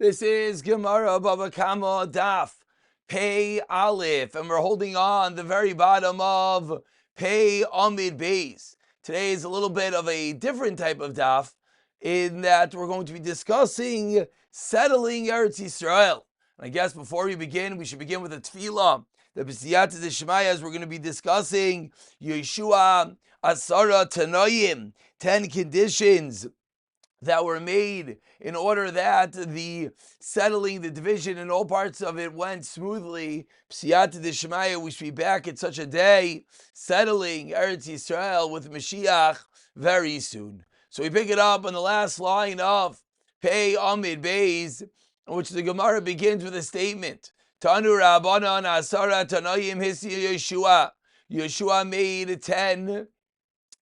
This is Gemara Baba Kama Daf Pei Aleph, and we're holding on the very bottom of Pei Amid Beis. Today is a little bit of a different type of daf, in that we're going to be discussing settling Eretz Yisrael. And I guess before we begin, we should begin with a tefillah. The B'siyata D'Shmayas, we're going to be discussing Yeshua Asara Tanoyim, 10 conditions that were made in order that the settling, the division in all parts of it went smoothly. Psiyata D'Shmaya, we should be back at such a day, settling Eretz Yisrael with Mashiach very soon. So we pick it up on the last line of Pei Amid Beis, in which the Gemara begins with a statement. Tanu Rabbanan Asara Tanoyim Hisi Yeshua. Yeshua made 10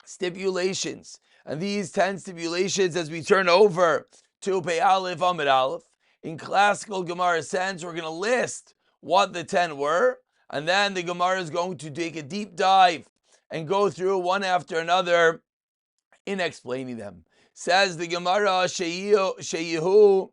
stipulations. And these 10 stipulations, as we turn over to Pei Aleph Amid Aleph, in classical Gemara sense, we're going to list what the 10 were, and then the Gemara is going to take a deep dive and go through one after another in explaining them. Says the Gemara, Sheyihu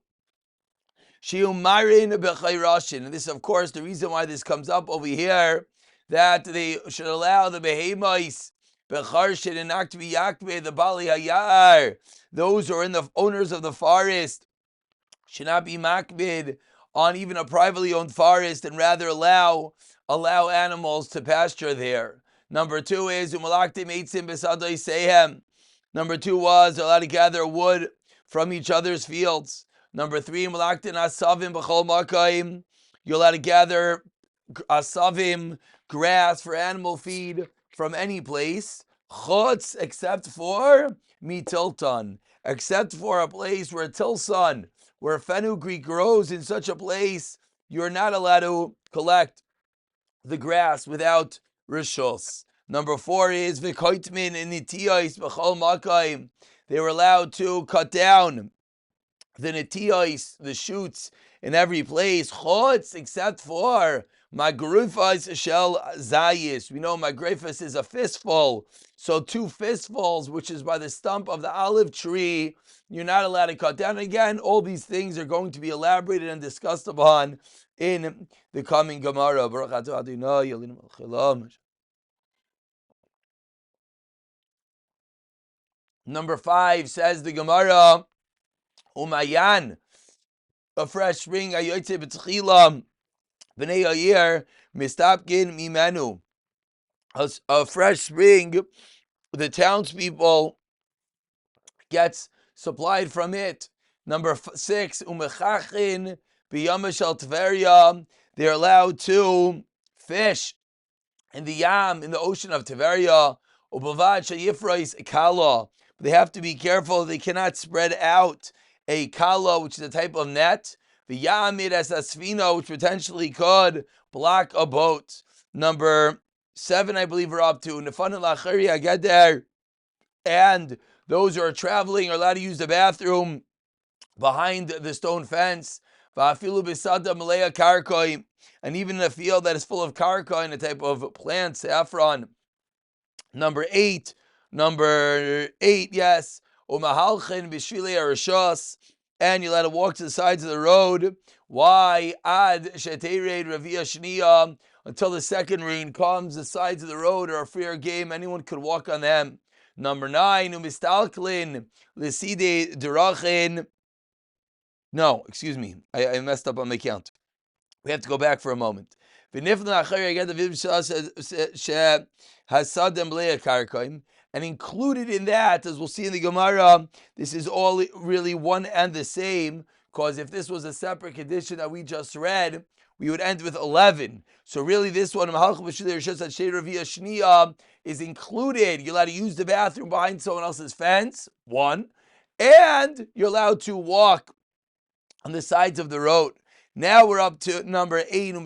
Marin B'chayrashin. And this, of course, the reason why this comes up over here, that they should allow the behemais, Becharshin and Akvi Yakbe, the Bali Hayar, those who are in the owners of the forest, should not be makbid on even a privately owned forest, and rather allow animals to pasture there. Number 2 is Umalaktim Eitzim Besadoi Sehem. Number 2 was allowed to gather wood from each other's fields. Number 3, Umalaktim Asavim B'chol Makayim. You're allowed to gather asavim, grass for animal feed, from any place, chutz, except for mitilton, except for a place where tilson, where fenugreek grows in such a place, you're not allowed to collect the grass without rishos. Number 4 is v'koitmin in nitiyos b'chol makayim. They were allowed to cut down the nitiyos, the shoots, in every place, chutz, except for magrufas shel zayis. We know magrufas is a fistful. So 2 fistfuls, which is by the stump of the olive tree, you're not allowed to cut down. Again, all these things are going to be elaborated and discussed upon in the coming Gemara. Number 5 says the Gemara, Umayan, a fresh spring, ayotze b'tchila, b'nei ayir, mistapkin mimenu. A fresh spring, the townspeople gets supplied from it. Number 6, umechachin b'yam shel Tveria. They're allowed to fish in the yam, in the ocean of Tveria. Ubavad sheyifrais kala. They have to be careful; they cannot spread out a kala, which is a type of net. The yamid as a sfina, which potentially could block a boat. Number 7, I believe we're up to. Nefanim lachari, I get there. And those who are traveling are allowed to use the bathroom behind the stone fence. Va'afilu b'sada malaya karkoi, and even in a field that is full of karkoi, and a type of plant, saffron. Number 8, yes. Umahalchin b'shvilei arishos, and you're allowed to walk to the sides of the road. Why? Ad shetered ravia shniya, until the second rain comes. The sides of the road are a fair game; anyone could walk on them. Number 9, umistalklin l'side derachin. No, excuse me, I messed up on my count. We have to go back for a moment. And included in that, as we'll see in the Gemara, this is all really one and the same, because if this was a separate condition that we just read, we would end with 11. So really this one, is included. You're allowed to use the bathroom behind someone else's fence, 1, and you're allowed to walk on the sides of the road. Now we're up to number 8,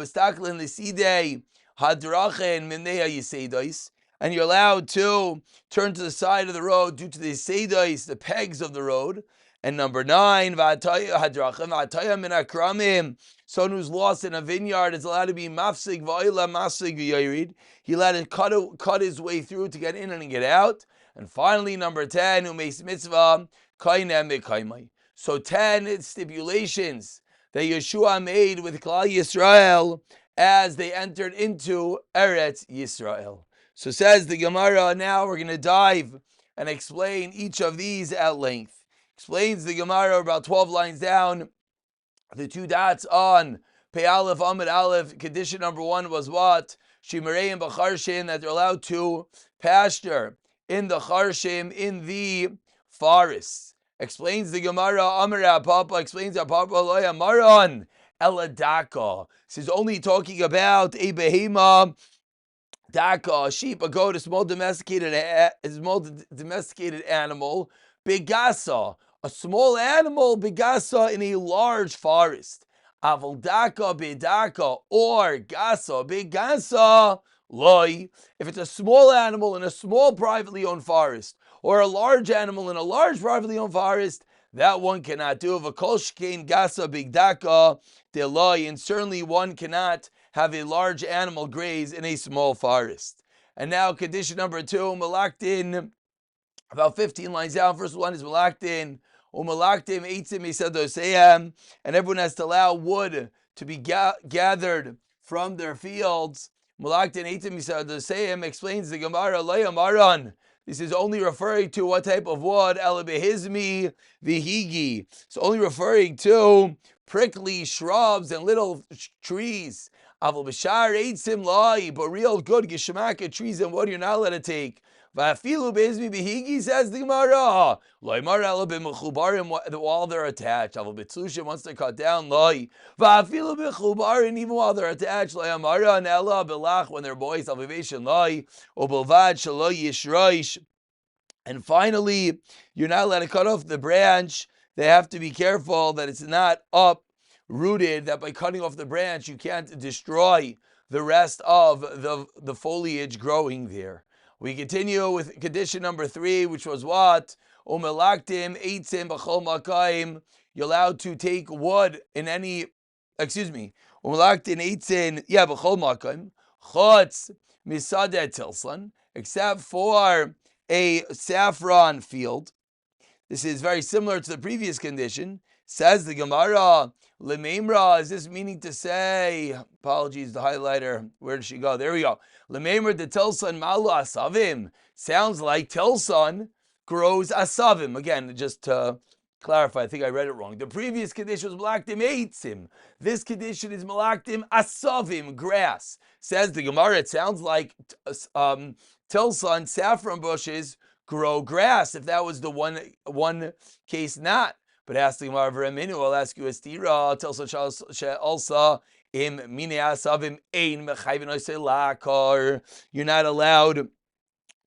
and you're allowed to turn to the side of the road due to the seidos, the pegs of the road. And number 9, someone who's lost in a vineyard is allowed to be mafsig va'ila mafsig v'yarid. He allowed to cut his way through to get in and get out. And finally, number 10, umeis mitzvah kainem mekaimai. So 10 stipulations that Yeshua made with Klal Yisrael as they entered into Eretz Yisrael. So says the Gemara, now we're going to dive and explain each of these at length. Explains the Gemara about 12 lines down, the two dots on Pei Aleph, Amid Aleph. Condition number one was what? Shimerei B'Charshim, that they're allowed to pasture in the Charshim, in the forests. Explains the Gemara, Amar Papa, explains Papa Loya Maran Eladaka. This is only talking about a behema, daka, a sheep, a goat, a small domesticated animal, begasa, a small animal, begasa, in a large forest. Aval daka bedaka, or gasa begasa loy. If it's a small animal in a small privately owned forest, or a large animal in a large privately owned forest, that one cannot do. V'kol shkein gasa bigdaka deloy, and certainly one cannot have a large animal graze in a small forest. And now condition number two, malaktin, about 15 lines down. First one is malaktin, umalaktim eitzim misadoseyam, and everyone has to allow wood to be gathered from their fields. Malaktin eitzim misadoseyam, explains the Gemara, Layamaran. This is only referring to what type of wood? Elabehizmi vihigi. It's only referring to prickly shrubs and little trees. Aval b'shar eitzim lai, but real good geshemaka trees and wood you're not allowed to take. Va'afilu beizmi bihigi, says the Gemara. Loi mara ela b'mechubarim, while they're attached. Aval b'tzushim, once they're cut down. Loi va'afilu b'chubarim, even while they're attached. Loi amara and ela b'lach, when they're boys. Aval b'veishin loi ubelvad shelo yishroish. And finally, you're not allowed to cut off the branch. They have to be careful that it's not uprooted, that by cutting off the branch, you can't destroy the rest of the foliage growing there. We continue with condition number three, which was what? Umelaktim eitzim b'chol makayim. You're allowed to take wood in any, umelaktim eitzim, b'chol makayim. Chutz misadeh tilsan, except for a saffron field. This is very similar to the previous condition. Says the Gemara, Lememra, is this meaning to say, apologies, the highlighter, where did she go? There we go. Lememra de Tilson malu asavim. Sounds like Tilson grows asavim. Again, just to clarify, I think I read it wrong. The previous condition was malaktim eitzim. This condition is malaktim asavim, grass. Says the Gemara, it sounds like Tilson, saffron bushes, grow grass. If that was the one case, not. But ask the Gemara v'reminu, I'll ask you a stira. Tilson also im mine asavim ein mechayvin oisei lakar. You're not allowed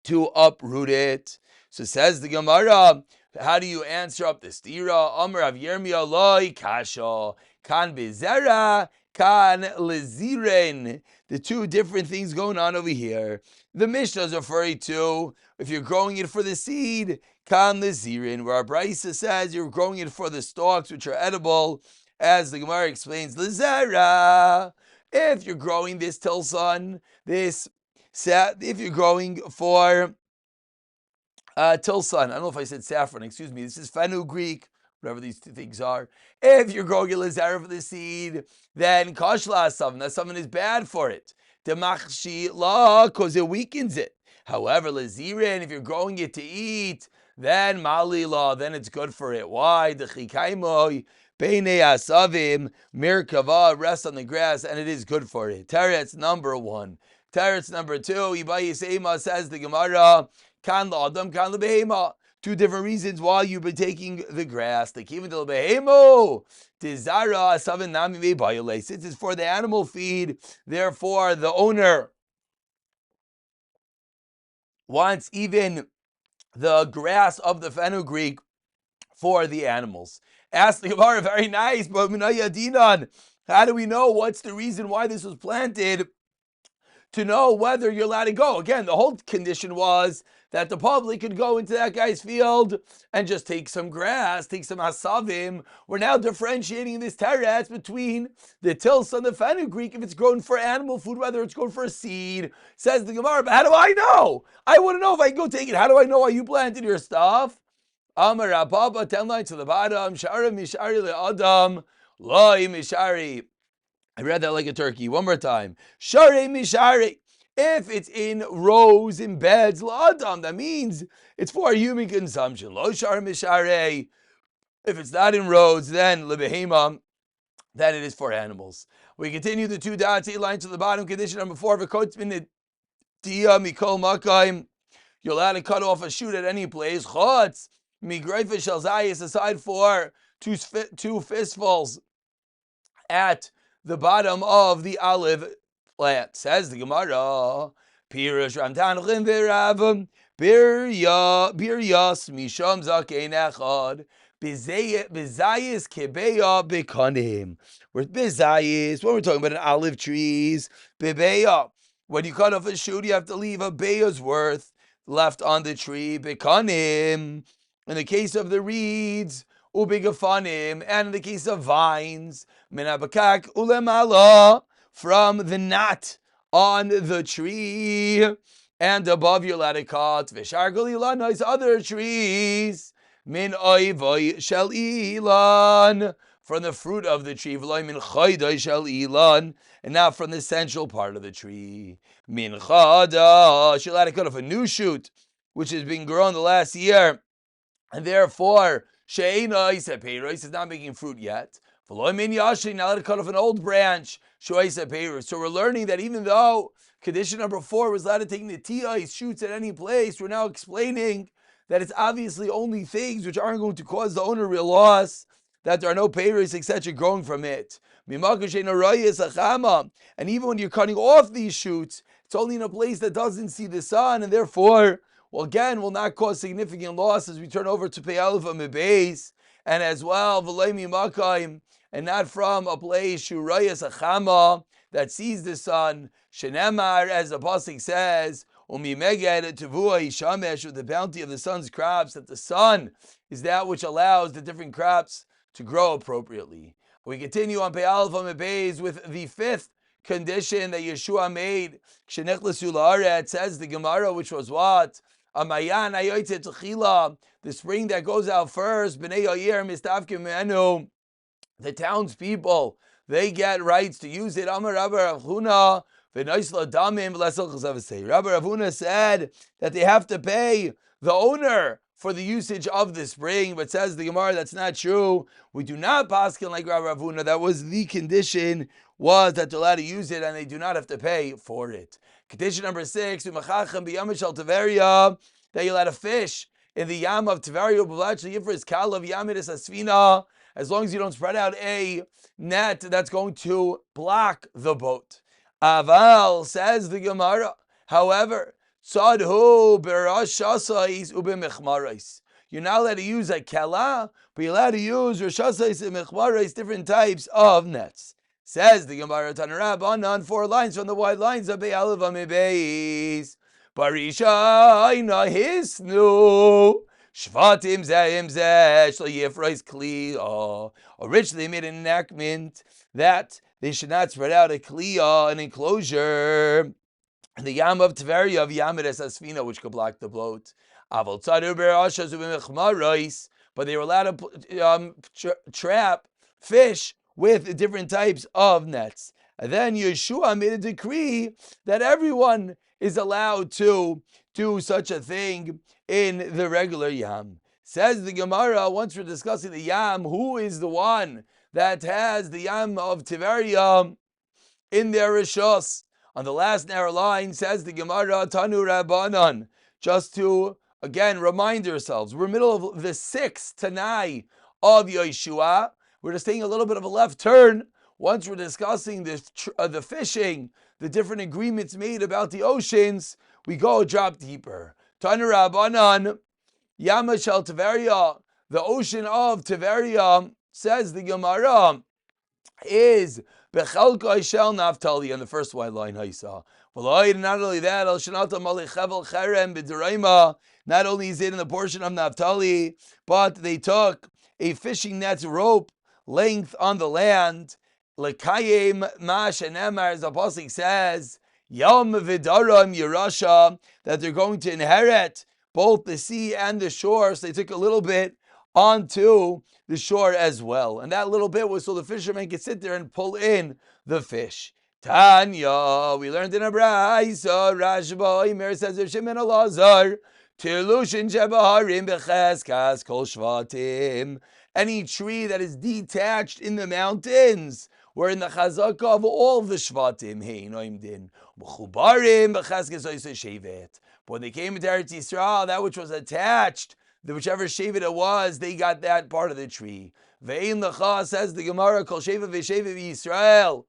to uproot it. So says the Gemara, how do you answer up the stira? Amar av Yirmiyah loy kasha kan bezera kan leziren. The two different things going on over here. The Mishnah is referring to if you're growing it for the seed, kan lezirin, where our Brisa says you're growing it for the stalks, which are edible, as the Gemara explains, lezera. If you're growing this tilson, if you're growing for tilson, I don't know if I said saffron, excuse me, this is fenugreek, whatever these two things are. If you're growing a lezera for the seed, then kashla asavim, that something is bad for it. Demachshi la, because it weakens it. However, lezirin, if you're growing it to eat, then mali la, then it's good for it. Why? The chikaimoy beinei asavim mirkava, rest on the grass, and it is good for it. Teretz number one. Teretz number two, Ibai Yisema, says the Gemara, kan la'adam kan lebehema. Two different reasons why you've been taking the grass. The kivin del behemo tizara asavim nami mebayole. Since it's for the animal feed, therefore the owner wants even the grass of the fenugreek for the animals. Ask the Gemara, very nice, but minayadinan, how do we know what's the reason why this was planted? To know whether you're allowed to go. Again, the whole condition was that the public could go into that guy's field and just take some grass, take some asavim. We're now differentiating this teretz between the tilsa and the fenugreek, if it's grown for animal food, whether it's grown for a seed. Says the Gemara, but how do I know? I wouldn't know if I can go take it. How do I know why you planted your stuff? Amar Rababa, 10 lines to the bottom. Shara mishari le'adam. Loi mishari. I read that like a turkey. One more time. Share mishari. If it's in rows, in beds, la'adam, that means it's for human consumption. Lo share mishari. If it's not in rows, then lebehema, then it is for animals. We continue the 2 dots, 8 lines to the bottom. Condition number 4, v'kotzmin diya mikol makayim. You're allowed to cut off a shoot at any place. Chotz migraifa shel zayis, aside for two fistfuls at the bottom of the olive plant. Says the Gemara, Pirush Ramtanachim v'Rav Biryas Misham Zakein Echad Bizayis Kebeya Bekanim. With Bizayis, when we're talking about an olive trees, Bebeya. When you cut off a shoot, you have to leave a beya's worth left on the tree. Bekanim. In the case of the reeds, ubigafanim, and in the case of vines, minabakak ulemala, from the knot on the tree, and above your allowed to cut v'shar galilanos, other trees, min oivoy shel ilan, from the fruit of the tree, v'loy min chaydoy shel ilan, and not from the central part of the tree. Min chada, you're allowed to cut off a new shoot, which has been grown the last year, and therefore, She'ena Isepeiros is not making fruit yet. V'lo min yashin, now let it cut off an old branch. Sho'isepeiros. So we're learning that even though condition number 4 was allowed to take netiyah shoots at any place, we're now explaining that it's obviously only things which aren't going to cause the owner real loss, that there are no peiros, etc., growing from it. And even when you're cutting off these shoots, it's only in a place that doesn't see the sun, and therefore, well, again, will not cause significant loss as we turn over to Pei Aleph Amibes, and as well, V'lei Mimakaim, and not from a place Shurayas Achama that sees the sun. Shenemar, as the pasuk says, Umimeged Tavua Ishamesh, with the bounty of the sun's crops, that the sun is that which allows the different crops to grow appropriately. We continue on Pei Aleph Amibes with the 5th condition that Yeshua made. It says the Gemara, which was what? Amayan ayoyte techila, the spring that goes out first. Bnei Yair mistavkim menu, the townspeople, they get rights to use it. Amar Rabbi Rav Huna v'noisla damim v'lesel chazavasei. Rabbi Rav Huna said that they have to pay the owner for the usage of the spring, but says the Gemara that's not true. We do not paskin like Rabbi Rav Huna. That was the condition, was that they're allowed to use it and they do not have to pay for it. Condition number 6, that you're allowed to fish in the Yam of Tiverio, as long as you don't spread out a net that's going to block the boat. Aval, says the Gemara, however, you're not allowed to use a kela, but you're allowed to use rashasais and mechmarais, different types of nets. Says the Gemara Tanarab on 4 lines from the wide lines of Be'alav Amibeis. Barisha ina hisnu shvatim zehim zeh shlo yifrais kliya. Originally they made an enactment that they should not spread out a kliya, an enclosure, in the Yam of Tveria of Yamides Asfina, which could block the boat. Aval tzadu berashas ubimechmarais, but they were allowed to trap fish with different types of nets. And then Yeshua made a decree that everyone is allowed to do such a thing in the regular Yam. Says the Gemara, once we're discussing the Yam, who is the one that has the Yam of Tiveria in their Rishos? On the last narrow line, says the Gemara, Tanu Rabbanan, just to, again, remind yourselves, we're in the middle of the 6th Tanai of Yeshua. We're just taking a little bit of a left turn. Once we're discussing the fishing, the different agreements made about the oceans, we go a drop deeper. Tanu Rabbanan, Yama Shel Tiveria, the ocean of Tiveria, says the Gemara, is Bechalkai Shel Naftali, on the first white line, Haisa. Not only that, not only is it in the portion of Naftali, but they took a fishing net's rope length on the land. Lekayim Mash and Emar, as the Apostle says, Yom Vidaram Yerusha, that they're going to inherit both the sea and the shore. So they took a little bit onto the shore as well. And that little bit was so the fishermen could sit there and pull in the fish. Tanya, we learned in a brayso, Rashba, Imer says of Shimon Elazar, Tilushin Shebaharim Becheskas Kol Shvatim. Any tree that is detached in the mountains, were in the chazaka of all the shvatim. Hey, noim din. Mechubarim becheskas oisei shevet. But when they came into Eretz Yisrael, that which was attached, whichever shevet it was, they got that part of the tree. Ve'in lecha, says the Gemara, kol shevet v'shevet v'Yisrael.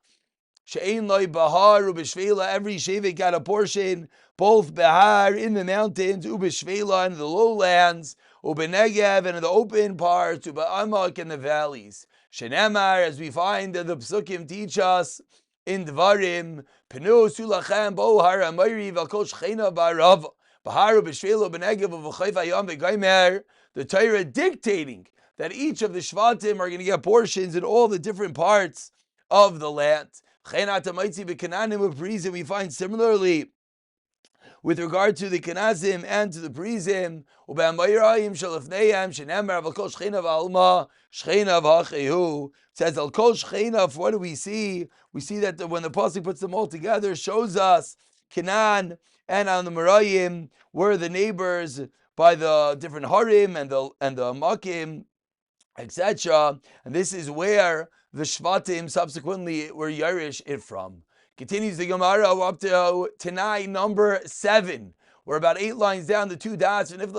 She'ein loy bahar u'b'shvela, every shevet got a portion, both bahar in the mountains, u'b'shvela in the lowlands, u'b'negev and in the open parts, u'b'amak in the valleys. Shenemar, as we find the Psukim teach us in Dvarim, Penu sulachem bo har amayri v'kol shchena ba'arav, b'haru b'shvelo b'negev v'chayv hayam v'gaymer, the Torah dictating that each of the Shvatim are going to get portions in all the different parts of the land. We find similarly with regard to the Kenazim and to the Prizim, says Al Kol Shchenav. What do we see? We see that when the Pasuk puts them all together, shows us Kenan and on the Merayim were the neighbors by the different Harim and the Makim, etc. And this is where the Shvatim subsequently were Yerush it from. Continues the Gemara up to Tanai number 7. We're about 8 lines down, the 2 dots. Here's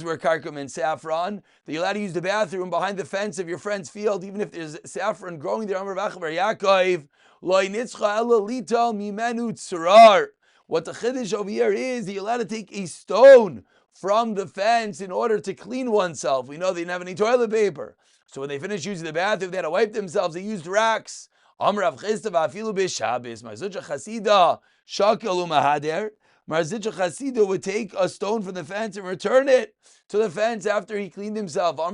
where karkom and saffron, that you're allowed to use the bathroom behind the fence of your friend's field, even if there's saffron growing there. What the chiddush over here is that you're allowed to take a stone from the fence in order to clean oneself. We know they didn't have any toilet paper. So when they finished using the bathroom, they had to wipe themselves. They used racks. Marzitcha Chasida would take a stone from the fence and return it to the fence after he cleaned himself. Go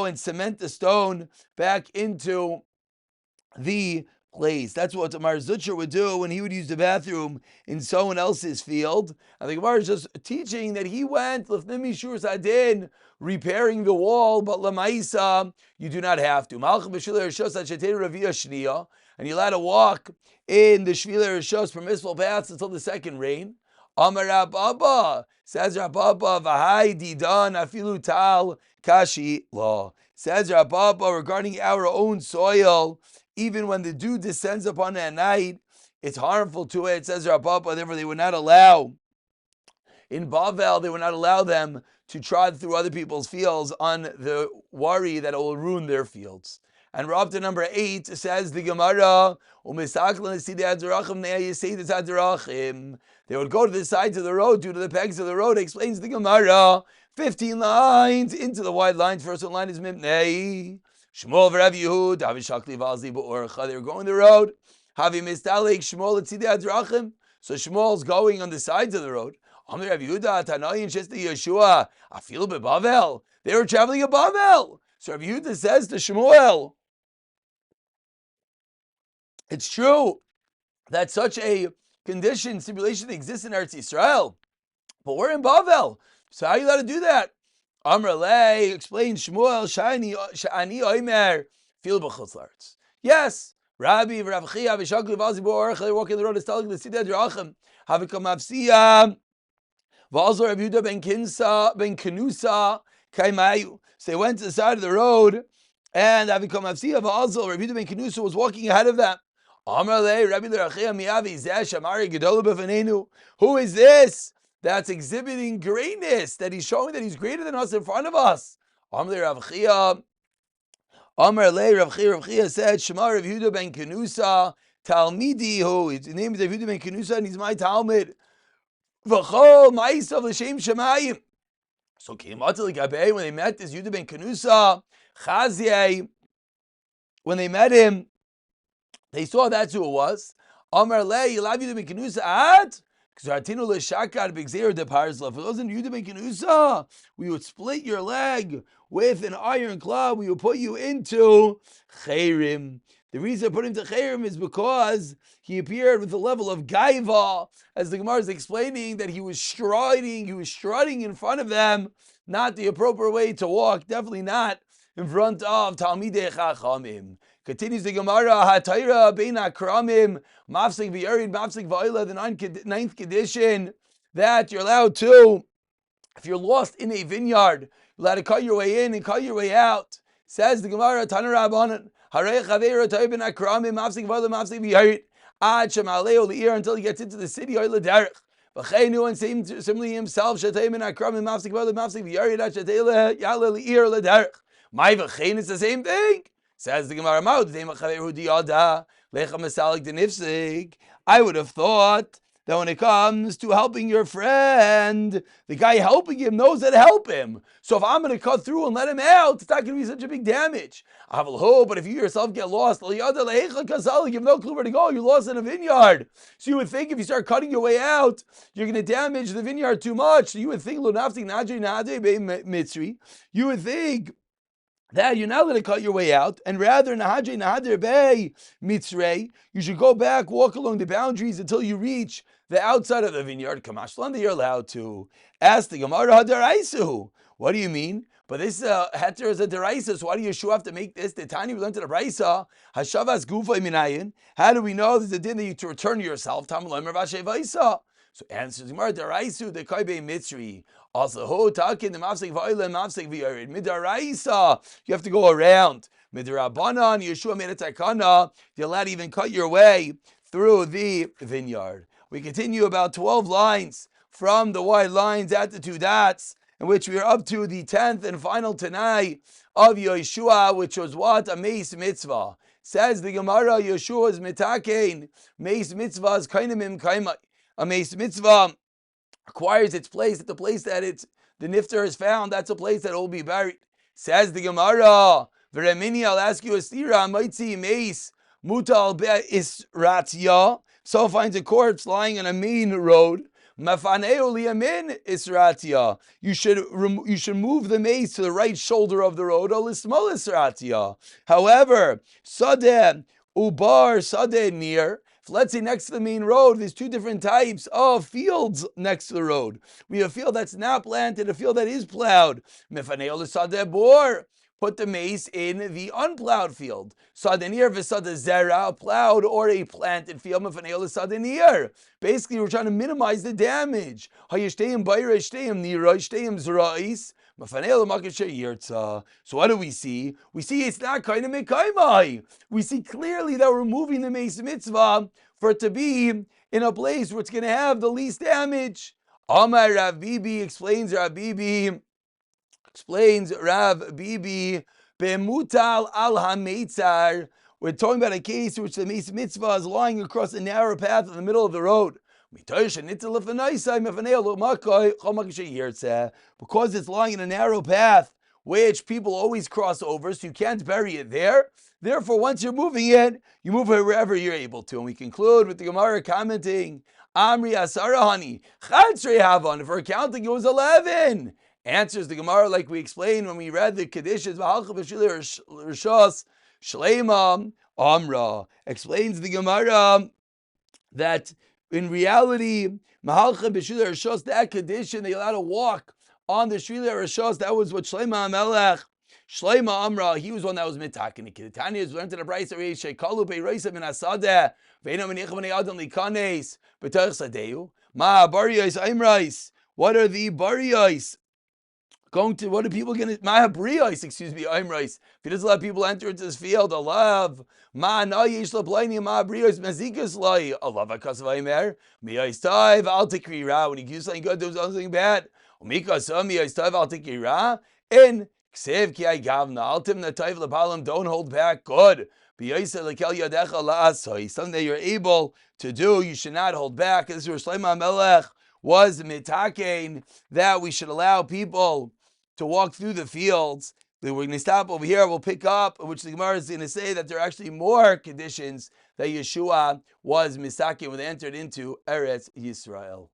and cement the stone back into the place. That's what Mar Zucher would do when he would use the bathroom in someone else's field. And the Gemara is just teaching that he went Lefnim Mishur Sadin, repairing the wall, but Lamaisa, you do not have to. And you're allowed to walk in the Shvila Rishos permissible paths until the second rain. Amar Rabba, says Rabba, Vahai Didan Afilu Tal Kashi Law. Says Rabba regarding our own soil, even when the dew descends upon it at night, it's harmful to it. It says Rabba, therefore they would not allow, in Bavel, they would not allow them to trod through other people's fields on the worry that it will ruin their fields. And we're up to number 8, says the Gemara, they would go to the sides of the road due to the pegs of the road, explains the Gemara, 15 lines into the wide lines. First one line is Mipnei. Shmuel v'Rav Yehud, Avishakli v'Alzi b'Orcha. They were going the road. Havi mistalik Shmuel etzidei adrachim. So Shmuel's going on the sides of the road. Amr Rav Yehuda Tanayin Shesti Yeshua Afil beBavel. They were traveling at Bavel. So Rav Yehuda says to Shmuel, it's true that such a condition, stipulation exists in Eretz Yisrael, but we're in Bavel. So how are you allowed to do that? Amr Lei explains Shmuel Shani Oimer Fil b'chutz la'aretz. Yes, Rabbi Rav Chia v'Shakli v'Alzi b'Orcha, they're walking the road, is telling the Sidei Drachim Havikam Avsiya v'Alzor Rav Yehuda ben Kenusa Kaimayu. So they went to the side of the road, and Havikam Avsiya v'Alzor Rav Yehuda ben Kenusa was walking ahead of them. Amr Lei Rabbi Rav Chia miyavi zeh shamari gedol b'fanenu. Who is this that's exhibiting greatness, that he's showing that he's greater than us in front of us? Amr Rav Chia said, Shema Rav Yehuda ben Kenusa, Talmidi, his name is Rav Yehuda ben Kenusa, and he's my Talmud. V'chol ma'isav l'shem shemayim. So came out to the Gabe, when they met this Yehuda ben Kenusa, Chazyeh, when they met him, they saw that's who it was. Amar le, Yilav Yehuda ben Kenusa at? For those in Yehuda ben Kenusa, we would split your leg with an iron club. We would put you into Chayrim. The reason I put him to Chayrim is because he appeared with the level of Gaiva, as the Gemara is explaining, that he was strutting in front of them, not the appropriate way to walk, definitely not in front of Talmidei Chachamim. Continues the Gemara, HaTayra Bein HaKramim, Mafsik V'Yarid, Mafsik V'Oila, the ninth condition, that you're allowed to, if you're lost in a vineyard, you're allowed to cut your way in and cut your way out. Says the Gemara, Tana Rabbanan, Harei Chaveiro Toibin Akramim, Mafsik V'Oila, Mafsik V'Yarid, Ad Shemaleo L'ir, until he gets into the city, Oila Derech. V'cheinu, and similarly himself, Shatayim Akramim, Mafsik V'Oila, Mafsik V'Yarid, Ad Shatayim Yale L'ir L'Derech. My v'chein, it's the same thing. Says the Gemara, I would have thought that when it comes to helping your friend, the guy helping him knows how to help him. So if I'm going to cut through and let him out, it's not going to be such a big damage. But if you yourself get lost, you have no clue where to go. You're lost in a vineyard. So you would think if you start cutting your way out, you're going to damage the vineyard too much. So you would think, you would think that you're not going to cut your way out, and rather Nahadir Bey Mitzrei, you should go back, walk along the boundaries until you reach the outside of the vineyard. Kamashlan, that you're allowed to. Ask the Gemara Hadaraisu. What do you mean? But this heter is a deraisa, so why do Yeshua have to make this? The Tani we learned to the Braisa, Hashavas Gufa Minayin. How do we know there's a din that you to return to yourself? Tamalomer Vashevaisa. So answers Gemara Deraisu the Kaibe Mitzri. Also, ho takin the mafsek va'ila mafsek v'yarid midaraisa. You have to go around. Midarabanan Yeshua made a takana. You're allowed to even cut your way through the vineyard. We continue about 12 lines from the white lines at the two dots, in which we are up to the 10th and final Tanai of Yeshua, which was what? A meis mitzvah. Says the Gemara, Yeshua is mitakein. Meis mitzvah is kainamim kaimai. A meis mitzvah acquires its place at the place that the nifter is found. That's a place that it will be buried. Says the Gemara, V'remini, I'll ask you a stira, Maitzi meis mutal be'isratya. So finds a corpse lying on a main road. Mafaneo liyamin isratya. You should move the mace to the right shoulder of the road. Or lismol isratya. However, sadeh ubar sadeh near. Let's say next to the main road, there's two different types of fields next to the road. We have a field that's not planted, a field that is plowed. Put the mace in the unplowed field. Sadenir v'sada zera, a plowed or a planted field. Basically, we're trying to minimize the damage. So what do we see? We see it's not kind of mekaimai. We see clearly that we're moving the mace mitzvah for it to be in a place where it's going to have the least damage. Amar Rav Bibi explains Rav Bibi, Bemutal al hametzar. We're talking about a case in which the mace mitzvah is lying across a narrow path in the middle of the road. Because it's lying in a narrow path, which people always cross over, so you can't bury it there. Therefore, once you're moving it, you move it wherever you're able to. And we conclude with the Gemara commenting, Amri Asarahani, Chatzrei Havan, if we're counting, it was 11. Answers the Gemara like we explained when we read the Kedishas, Shleima Amra. Explains the Gemara that in reality, Mahalcha B'Shila Rishos, that condition, they allowed to walk on the Shila Rishos. That was what Shleima Amelech, Shleima Amra, he was one that was mitakin. The Tanya is learned to the Brayso Shekalu Beiraisa Min Asadeh, Veina Menicha Bnei Adam Likanes, B'Tach Sadeu, Ma Bariyos Imrais. What are the Bariyos? What are people going to, Imrais. If he doesn't let people enter into this field, Allah, I'll take when he gives something good, do something bad. In Ksev ki gavna, altim natayv lepalim, don't hold back. Good. Something that you're able to do, you should not hold back. This is where Shlomo Melech was mitakein, that we should allow people to walk through the fields. We're going to stop over here. We'll pick up, which the Gemara is going to say that there are actually more conditions that Yeshua was misakin when they entered into Eretz Yisrael.